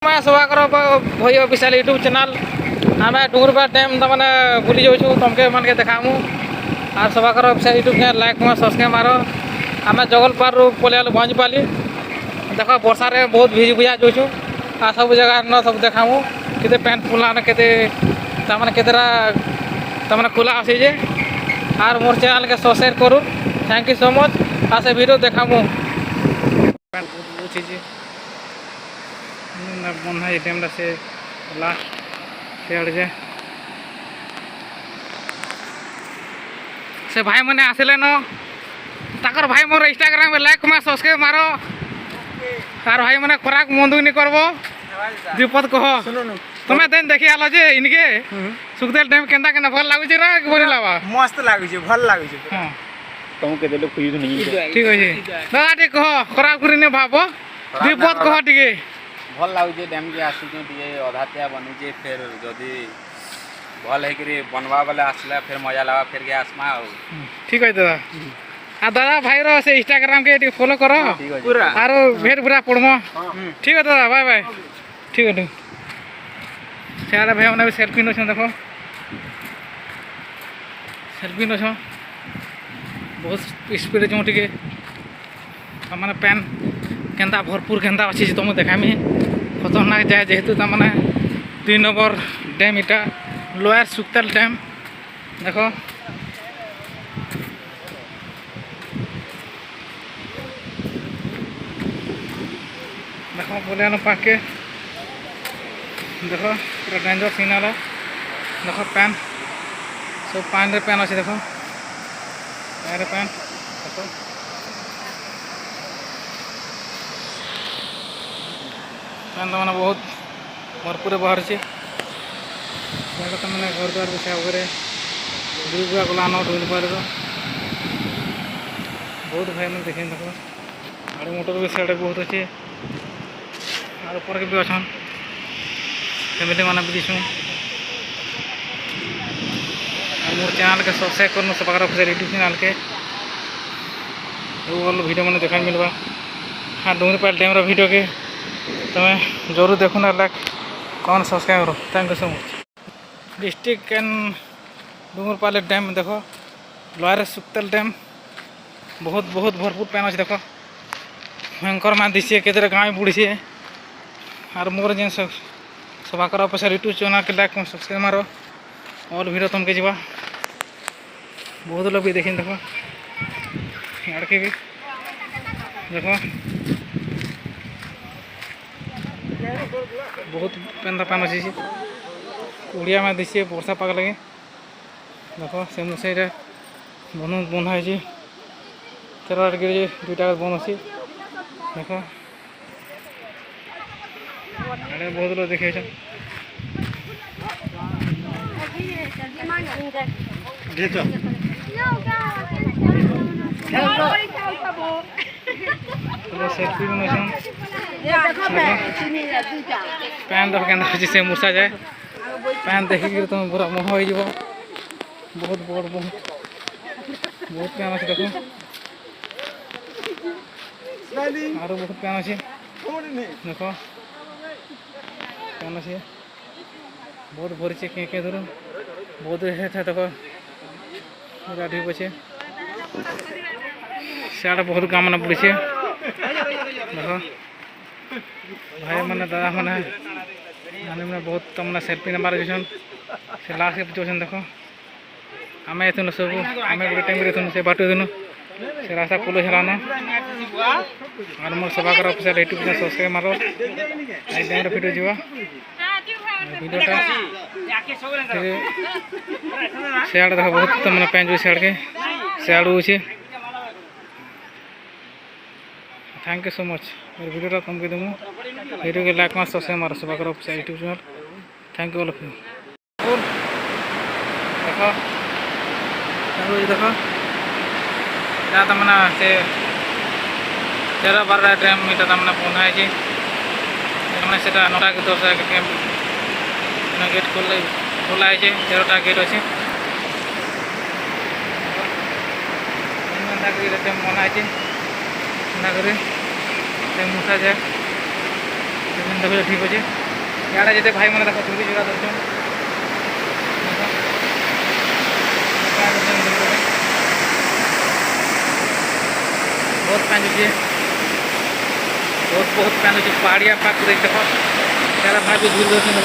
मैं सभाकर भई official YouTube channel आम डुंगरपाड़ डैम मैंने बुली जाऊँ तुमके मन के देखामु और सभाकर official YouTube channel like subscribe मार आम जगलपार पलि आलु भंजपाली देख वर्षा रे बहुत भिज भुजा जाऊँ आ सब जगह न सब देखामु के पैंट फुला के खुला आसी जे और मोर चैनल के सब्सक्राइब करूँ। थैंक यू सो मच आ से वीडियो देखामु बंधा डैम से लास्ट से से भाई मैंने आसिले न ताकर भाई मोर इंस्टाग्राम में लाइक में सब्सक्राइब मारो और भाई मैंने खोराक मंदू नहीं करबो विपद कह तुम्हें दिन देखी आलो जे इनके सुखदेल डैम केंदा केना भल लागु जे रा बोली लावा मस्त लागु जे भल लागु जे हां तुम के देलो खुई नहीं ठीक है जी दादा ठीक कह खोराक पुरी ने भाबो विपद कह टिके भल लागु जे डैम के आसु जे अधातिया बनु जे फिर जदी भल है कि बनवा वाले आसला फिर मजा लगा फिर के आसमा ठीक है दादा आ दादा भाई रो से इंस्टाग्राम के फॉलो करो पूरा आरो भेर पूरा पड़मो ठीक है दादा बाय बाय ठीक है सारे भाई मैंने सेल्फी नो देखो सेल्फी नो बहुत स्पीड जो टे मैंने पैन केंदा भरपूर केंदा अच्छी तुम देखामी खतरनाक जाए जेहेतु तमाने 2 नंबर डैम इटा लोअर सुक्तेल डैम देखो देखो बोले न पाके देखो पूरा डेंजर सीन वाला देखो पैन सब पानी पैन अच्छे देखो पैन देखो पैन तो मैंने बहुत भरपूर बाहर से तो मैंने घर द्वार बसा वगैरह बुआ गला न ढूंढ पार बहुत भाई मैंने देखे देखो गाड़ी मोटर भी साइड बहुत अच्छे और ऊपर के भी अच्छा फैमिली माना भी दिशूँ मोर चैनल के सब्सक्राइब करना सब ऑफिशियल यूट्यूब चैनल के वो वीडियो मैंने देखा मिलवा हाँ डुंगरपाड़ डैम वीडियो के तुम्हें जरूर देखो ना लाइक कमेंट सब्सक्राइब करो। Thank you so much. District and Dungarpad dam देखो लोअर सुक्तेल डैम बहुत बहुत भरपूर पैन अच्छे देखो भयंकर मान दिशे के गाँव बुड़ी और मोर जेन सभाकर ऑफिशियल यूट्यूब चैनल के लाइक सब्सक्राइब मारो और वीडियो तुमके जीवा बहुत लोग भी देखी देखो लड़के भी देखो बहुत पेंदा पान अच्छी उड़िया में दिशे वर्षा पाग लगे देखो से मुझे बन बना है तेरा गिर 2 टाका बन अच्छी देखो अरे बहुत लोग देखे सेल्फी पैन देख के से मूर्छा जाए पैन देखिक तुम पूरा मोह हो बहुत बड़ बहुत पैन अच्छे देखो और बहुत पैन अच्छे देखो पैन अच्छे बहुत भरी के धर बहुत देखो पूरा ढीप अच्छे सियाड़े बहुत गाँव मैंने बुड़ी देखो भाई मैंने दादा मैंने मैंने बहुत तमने सेल्फी ने मारे से लास्ट के पूछन देखो आम एथुन सब आम गोटे टाइम से बाटू दिन से रास्ता पुल चलाना और मोर सभाकर ऑफिशियल यूट्यूब चैनल सब्सक्राइब मारो डैम वीडियो जीवा वीडियोटा सियाड़े देखो बहुत तमने पैन जो सियाड़ के सियाड़ू अच्छे। थैंक यू सो मच मेरे वीडियो तुमको दूँ वीडियो के लाइक में सब्सक्राइब मारो सभाकर official YouTube channel. Thank you all of you. देखो देखो क्या तमना से 13-12 टाइम मीटर तमना पहुँचा है से 9टा के 10 गेट खोला है 13टा गेट अच्छे मना है मुसा जाए देखो ठीक अच्छे इे जिते भाई मैंने देखो चूड़ी जोड़ा दर्शन बहुत पैन अच्छे बहुत पैन अच्छे पहाड़िया पाक देख देखो सारा भाई भी झूल दर्शन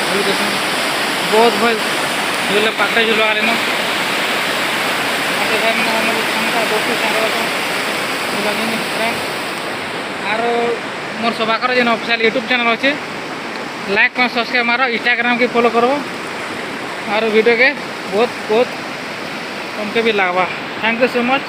झूल दर्शन बहुत भाई झूले पाकटा झूल आले ना भाई मैंने दोस्तों सांग आर मोर सभाकर जेन ऑफिशियल यूट्यूब चैनल अच्छे लाइक कर सब्सक्राइब मारो इंस्टाग्राम के फॉलो करो और वीडियो के बहुत तुमके भी लगवा थैंक यू सो मच